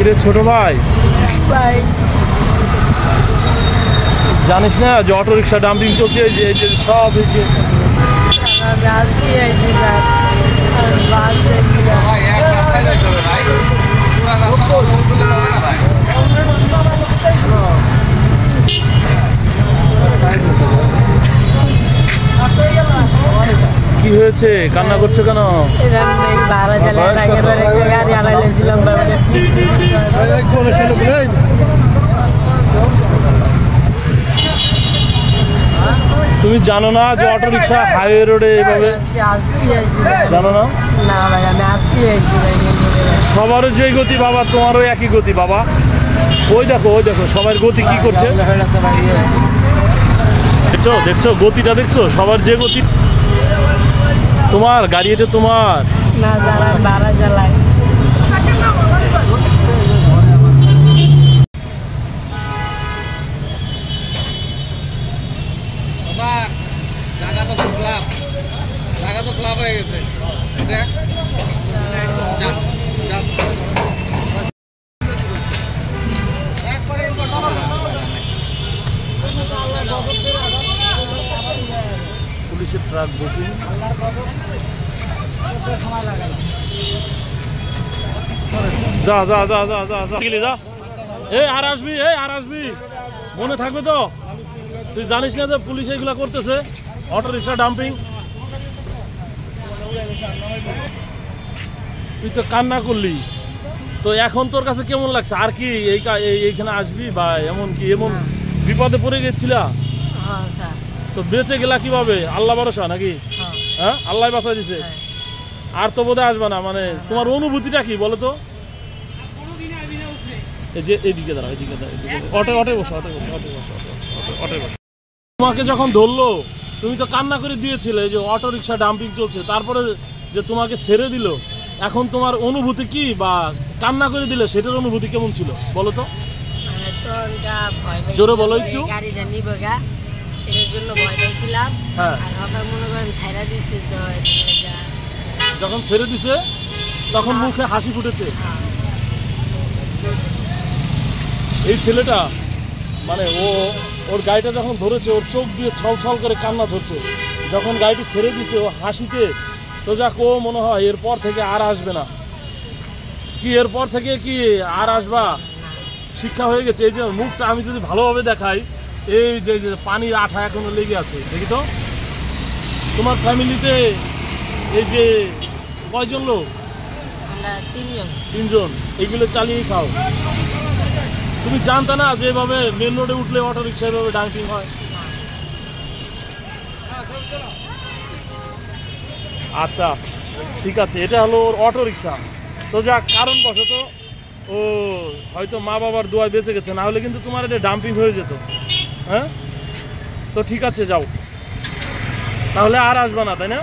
কিরে ছোট ভাই, জানিস না যে অটো রিক্সা ডাম্পিং চলছে? যে সব হয়েছে কি হয়েছে? কান্না করছো কেন? তুমি জানো না যে অটো রিক্সা হাইওয়ে রোডে এভাবে? জানো না? সবারও যে গতি বাবা, তোমারও একই গতি বাবা। ওই দেখো সবার গতি কি করছে, দেখছো দেখছো গতিটা দেখছো? সবার যে গতি। তোমার গাড়ি এটা তোমার না, ভাড়া চালায়। জায়গা তো ক্লাব হয়ে গেছে। পুলিশের ট্রাক বুকিং। যা যা যা যা যা যা যা। এই আর আসবি, মনে থাকবে তো? তুই জানিস না যে পুলিশ এইগুলা করতেছে, অটো রিক্সা ডাম্পিং? তুই তো কান্না করলি, তো এখন তোর কাছে কেমন লাগছে? আর কি এইখানে আসবি বা এমন বিপদে পড়ে গেছিলা? তো বেঁচে গেলা কিভাবে? আল্লাহ ভরসা নাকি? হ্যাঁ, আল্লাহ বাঁচাই দিছে। আর তো বোধহয় আসবে না। মানে তোমার অনুভূতিটা কি বলো তো? এই যে এইদিকে দাঁড়া, অটো বসো। তোমাকে যখন ধরলো তুমি তো কান্না করে দিয়েছিলে যে অটো রিক্সা ডাম্পিং চলছে, তারপরে যে তোমাকে ছেড়ে দিল, এখন তোমার অনুভূতি কি? বা কান্না করে দিলে সেটার অনুভূতি কেমন ছিল বলো তো? জোরে বলো একটু। যখন ছেড়ে দিছে তখন মুখে হাসি ফুটেছে। এই ছেলেটা মানে ওর গাড়িটা যখন ধরেছে, ওর চোখ দিয়ে ছলছল করে কান্না ঝরছে। যখন গাড়িটি ছেড়ে দিছে ও হাসিতে, তো যাক ও মনে হয় এরপর থেকে আর আসবে না। কি এরপর থেকে কি আর আসবা? শিক্ষা হয়ে গেছে। এই যে মুখটা আমি যদি ভালোভাবে দেখাই, এই যে পানির আঠা এখনো লেগে আছে, দেখি তো। তোমার ফ্যামিলিতে এই যে কয়জন লোক? তিনজন। এইগুলো চালিয়ে খাও। তুমি জানতে না যে এভাবে মেন রোডে উঠলে অটো রিক্সা এভাবে ডাম্পিং হয়? আচ্ছা ঠিক আছে, এটা হলো ওর অটো রিক্সা। তো যাক, কারণবশত ও হয়তো মা বাবার দোয়ায় বেঁচে গেছে, না হলে কিন্তু তোমার এটা ডাম্পিং হয়ে যেত। হ্যাঁ, তো ঠিক আছে, যাও তাহলে। আর আসবে না, তাই না?